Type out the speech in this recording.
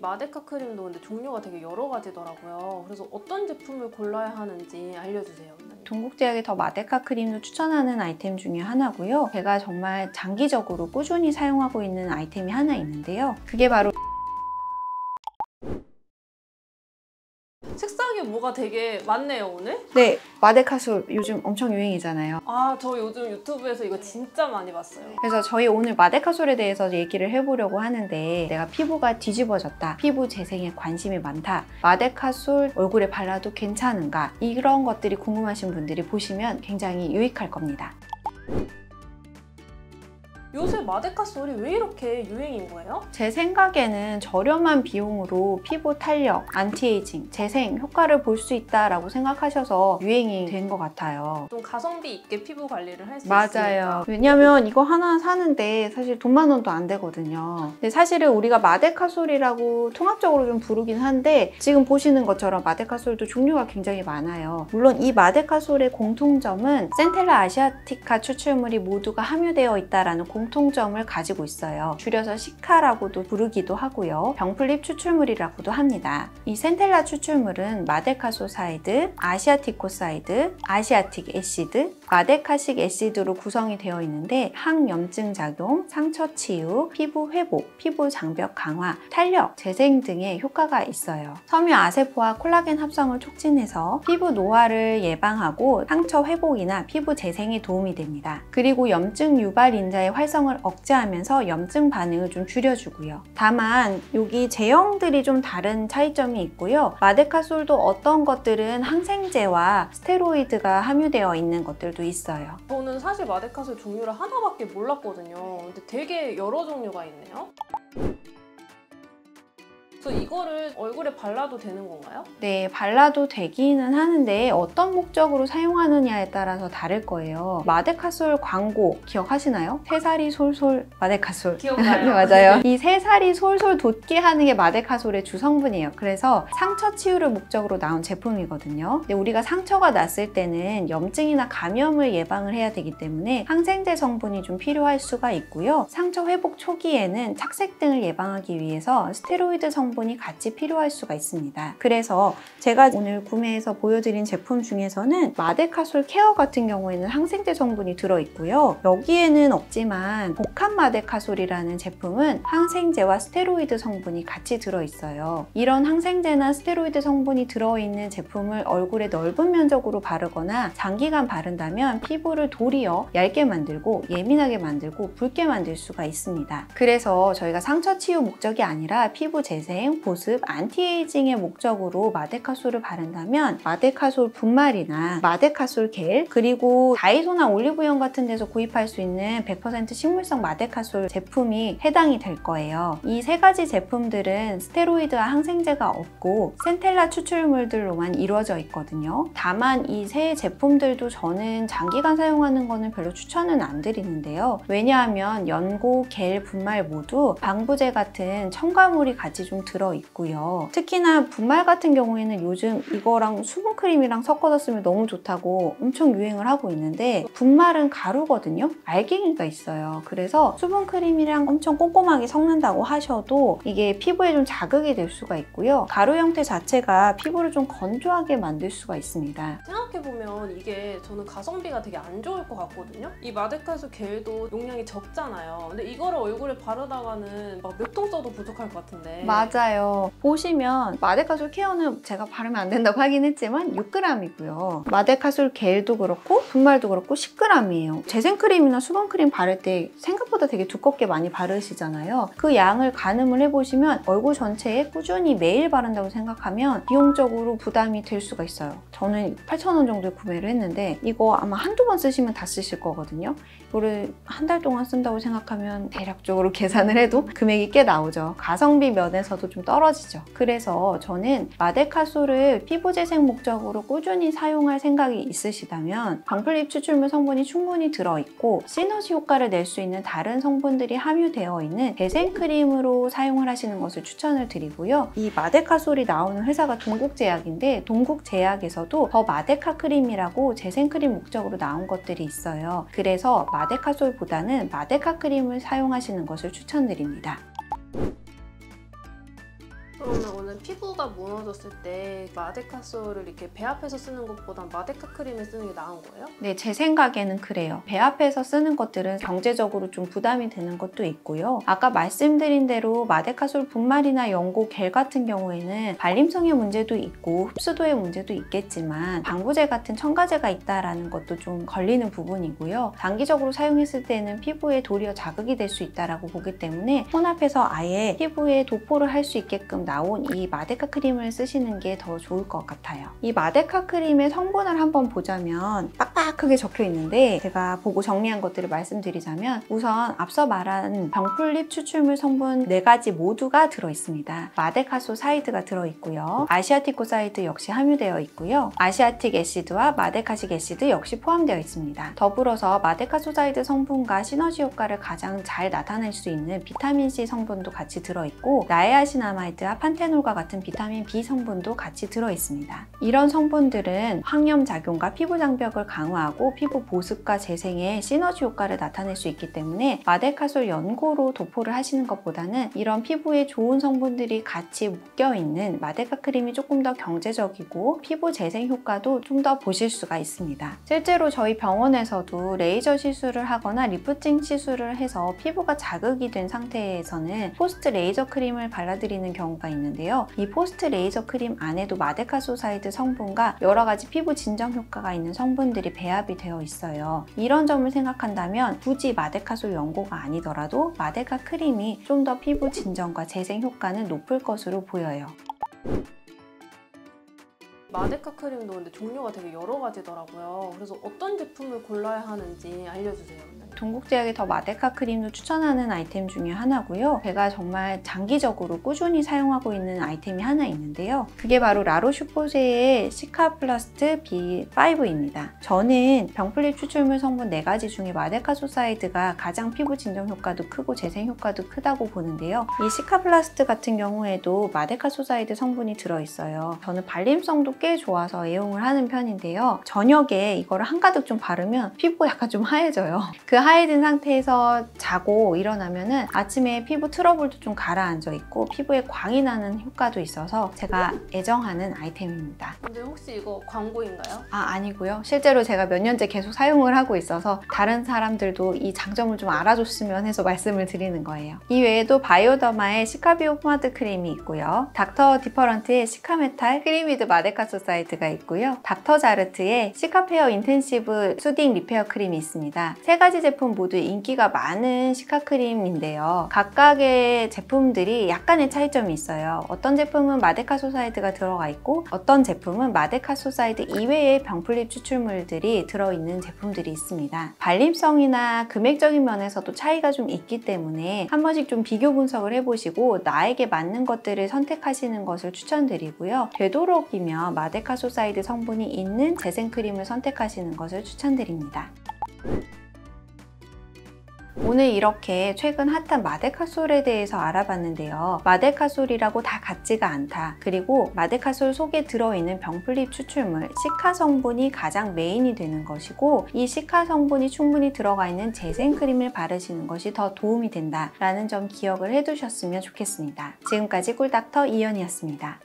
마데카 크림도 근데 종류가 되게 여러 가지더라고요. 그래서 어떤 제품을 골라야 하는지 알려주세요. 동국제약의 더 마데카 크림도 추천하는 아이템 중에 하나고요. 제가 정말 장기적으로 꾸준히 사용하고 있는 아이템이 하나 있는데요. 그게 바로 색상이 뭐가 되게 많네요, 오늘? 네, 마데카솔 요즘 엄청 유행이잖아요. 아, 저 요즘 유튜브에서 이거 진짜 많이 봤어요. 그래서 저희 오늘 마데카솔에 대해서 얘기를 해보려고 하는데, 내가 피부가 뒤집어졌다, 피부 재생에 관심이 많다, 마데카솔 얼굴에 발라도 괜찮은가, 이런 것들이 궁금하신 분들이 보시면 굉장히 유익할 겁니다. 요새 마데카솔이 왜 이렇게 유행인 거예요? 제 생각에는 저렴한 비용으로 피부 탄력, 안티에이징, 재생 효과를 볼 수 있다라고 생각하셔서 유행이 된 것 같아요. 좀 가성비 있게 피부 관리를 할 수 맞아요. 있으니까. 왜냐면 이거 하나 사는데 사실 돈만 원도 안 되거든요. 근데 사실은 우리가 마데카솔이라고 통합적으로 좀 부르긴 한데, 지금 보시는 것처럼 마데카솔도 종류가 굉장히 많아요. 물론 이 마데카솔의 공통점은 센텔라 아시아티카 추출물이 모두가 함유되어 있다는 공통점을 가지고 있어요. 줄여서 시카라고도 부르기도 하고요. 병풀립 추출물이라고도 합니다. 이 센텔라 추출물은 마데카소사이드, 아시아티코사이드, 아시아틱 애시드, 마데카식 애시드로 구성이 되어 있는데, 항염증 작용, 상처 치유, 피부 회복, 피부 장벽 강화, 탄력, 재생 등의 효과가 있어요. 섬유 아세포와 콜라겐 합성을 촉진해서 피부 노화를 예방하고 상처 회복이나 피부 재생에 도움이 됩니다. 그리고 염증 유발 인자의 활성을 억제하면서 염증 반응을 좀 줄여주고요. 다만 여기 제형들이 좀 다른 차이점이 있고요. 마데카솔도 어떤 것들은 항생제와 스테로이드가 함유되어 있는 것들도 있어요. 저는 사실 마데카솔 종류를 하나밖에 몰랐거든요. 근데 되게 여러 종류가 있네요. 그래서 이거를 얼굴에 발라도 되는 건가요? 네, 발라도 되기는 하는데 어떤 목적으로 사용하느냐에 따라서 다를 거예요. 마데카솔 광고 기억하시나요? 새살이 솔솔 마데카솔. 기억나요? 네, 맞아요. 이 새살이 솔솔 돋게 하는 게 마데카솔의 주성분이에요. 그래서 상처 치유를 목적으로 나온 제품이거든요. 근데 우리가 상처가 났을 때는 염증이나 감염을 예방을 해야 되기 때문에 항생제 성분이 좀 필요할 수가 있고요. 상처 회복 초기에는 착색 등을 예방하기 위해서 스테로이드 성분이 같이 필요할 수가 있습니다. 그래서 제가 오늘 구매해서 보여드린 제품 중에서는 마데카솔 케어 같은 경우에는 항생제 성분이 들어있고요. 여기에는 없지만 복합 마데카솔이라는 제품은 항생제와 스테로이드 성분이 같이 들어있어요. 이런 항생제나 스테로이드 성분이 들어있는 제품을 얼굴에 넓은 면적으로 바르거나 장기간 바른다면 피부를 도리어 얇게 만들고 예민하게 만들고 붉게 만들 수가 있습니다. 그래서 저희가 상처 치유 목적이 아니라 피부 재생, 보습, 안티에이징의 목적으로 마데카솔을 바른다면 마데카솔 분말이나 마데카솔 겔, 그리고 다이소나 올리브영 같은 데서 구입할 수 있는 100% 식물성 마데카솔 제품이 해당이 될 거예요. 이 세 가지 제품들은 스테로이드와 항생제가 없고 센텔라 추출물들로만 이루어져 있거든요. 다만 이 세 제품들도 저는 장기간 사용하는 거는 별로 추천은 안 드리는데요. 왜냐하면 연고, 겔, 분말 모두 방부제 같은 첨가물이 같이 좀 들어있고요. 특히나 분말 같은 경우에는 요즘 이거랑 수분크림이랑 섞어서 쓰면 너무 좋다고 엄청 유행을 하고 있는데, 분말은 가루거든요. 알갱이가 있어요. 그래서 수분크림이랑 엄청 꼼꼼하게 섞는다고 하셔도 이게 피부에 좀 자극이 될 수가 있고요. 가루 형태 자체가 피부를 좀 건조하게 만들 수가 있습니다. 생각해보면 이게 저는 가성비가 되게 안 좋을 것 같거든요. 이 마데카솔 겔도 용량이 적잖아요. 근데 이거를 얼굴에 바르다가는 막 몇 통 써도 부족할 것 같은데. 맞아요. 보시면 마데카솔 케어는 제가 바르면 안 된다고 하긴 했지만 6g이고요. 마데카솔 겔도 그렇고 분말도 그렇고 10g이에요. 재생크림이나 수분크림 바를 때 생각보다 되게 두껍게 많이 바르시잖아요. 그 양을 가늠을 해보시면 얼굴 전체에 꾸준히 매일 바른다고 생각하면 비용적으로 부담이 될 수가 있어요. 저는 8,000원 정도에 구매를 했는데 이거 아마 한두 번 쓰시면 다 쓰실 거거든요. 이거를 한 달 동안 쓴다고 생각하면 대략적으로 계산을 해도 금액이 꽤 나오죠. 가성비 면에서도 좀 떨어지죠. 그래서 저는 마데카솔을 피부 재생 목적으로 꾸준히 사용할 생각이 있으시다면 방풀립 추출물 성분이 충분히 들어있고 시너지 효과를 낼 수 있는 다른 성분들이 함유되어 있는 재생크림으로 사용을 하시는 것을 추천을 드리고요. 이 마데카솔이 나오는 회사가 동국제약인데 동국제약에서도 더 마데카 크림이라고 재생크림 목적으로 나온 것들이 있어요. 그래서 마데카솔보다는 마데카 크림을 사용하시는 것을 추천드립니다. 그러면 오늘 피부가 무너졌을 때 마데카솔을 이렇게 배합해서 쓰는 것보다 마데카 크림을 쓰는 게 나은 거예요? 네, 제 생각에는 그래요. 배합해서 쓰는 것들은 경제적으로 좀 부담이 되는 것도 있고요. 아까 말씀드린 대로 마데카솔 분말이나 연고, 겔 같은 경우에는 발림성의 문제도 있고 흡수도의 문제도 있겠지만 방부제 같은 첨가제가 있다는 것도 좀 걸리는 부분이고요. 단기적으로 사용했을 때는 피부에 도리어 자극이 될 수 있다고 보기 때문에 혼합해서 아예 피부에 도포를 할 수 있게끔 나온 이 마데카 크림을 쓰시는 게 더 좋을 것 같아요. 이 마데카 크림의 성분을 한번 보자면 빡빡하게 적혀 있는데 제가 보고 정리한 것들을 말씀드리자면 우선 앞서 말한 병풀립 추출물 성분 4가지 모두가 들어있습니다. 마데카소사이드가 들어있고요. 아시아티코사이드 역시 함유되어 있고요. 아시아틱 애시드와 마데카식 애시드 역시 포함되어 있습니다. 더불어서 마데카소사이드 성분과 시너지 효과를 가장 잘 나타낼 수 있는 비타민C 성분도 같이 들어있고 나에아신아마이드와 판테놀과 같은 비타민 B 성분도 같이 들어있습니다. 이런 성분들은 항염작용과 피부 장벽을 강화하고 피부 보습과 재생에 시너지 효과를 나타낼 수 있기 때문에 마데카솔 연고로 도포를 하시는 것보다는 이런 피부에 좋은 성분들이 같이 묶여있는 마데카 크림이 조금 더 경제적이고 피부 재생 효과도 좀 더 보실 수가 있습니다. 실제로 저희 병원에서도 레이저 시술을 하거나 리프팅 시술을 해서 피부가 자극이 된 상태에서는 포스트 레이저 크림을 발라드리는 경우가 있는데요. 이 포스트 레이저 크림 안에도 마데카소사이드 성분과 여러 가지 피부 진정 효과가 있는 성분들이 배합이 되어 있어요. 이런 점을 생각한다면 굳이 마데카솔 연고가 아니더라도 마데카 크림이 좀 더 피부 진정과 재생 효과는 높을 것으로 보여요. 마데카 크림도 근데 종류가 되게 여러 가지더라고요. 그래서 어떤 제품을 골라야 하는지 알려주세요. 동국제약이 더 마데카 크림도 추천하는 아이템 중에 하나고요. 제가 정말 장기적으로 꾸준히 사용하고 있는 아이템이 하나 있는데요. 그게 바로 라로슈포세의 시카플라스트 B5입니다. 저는 병풀립 추출물 성분 4가지 중에 마데카소사이드가 가장 피부 진정 효과도 크고 재생 효과도 크다고 보는데요. 이 시카플라스트 같은 경우에도 마데카소사이드 성분이 들어있어요. 저는 발림성도 꽤 좋아서 애용을 하는 편인데요. 저녁에 이거를 한가득 좀 바르면 피부가 약간 좀 하얘져요. 그 하얘진 상태에서 자고 일어나면은 아침에 피부 트러블도 좀 가라앉아 있고 피부에 광이 나는 효과도 있어서 제가 애정하는 아이템입니다. 근데 혹시 이거 광고인가요? 아니고요. 실제로 제가 몇 년째 계속 사용을 하고 있어서 다른 사람들도 이 장점을 좀 알아줬으면 해서 말씀을 드리는 거예요. 이 외에도 바이오더마의 시카비오 포마드 크림이 있고요. 닥터 디퍼런트의 시카메탈 크리미드 마데카소사이드가 있고요. 닥터 자르트의 시카페어 인텐시브 수딩 리페어 크림이 있습니다. 3가지 제품 모두 인기가 많은 시카크림인데요. 각각의 제품들이 약간의 차이점이 있어요. 어떤 제품은 마데카소사이드가 들어가 있고 어떤 제품은 마데카소사이드 이외의 병풀립 추출물들이 들어있는 제품들이 있습니다. 발림성이나 금액적인 면에서도 차이가 좀 있기 때문에 한 번씩 좀 비교 분석을 해보시고 나에게 맞는 것들을 선택하시는 것을 추천드리고요. 되도록이면 마데카소사이드 성분이 있는 재생크림을 선택하시는 것을 추천드립니다. 오늘 이렇게 최근 핫한 마데카솔에 대해서 알아봤는데요. 마데카솔이라고 다 같지가 않다. 그리고 마데카솔 속에 들어있는 병풀립 추출물 시카 성분이 가장 메인이 되는 것이고 이 시카 성분이 충분히 들어가 있는 재생크림을 바르시는 것이 더 도움이 된다라는 점 기억을 해두셨으면 좋겠습니다. 지금까지 꿀닥터 이연이었습니다.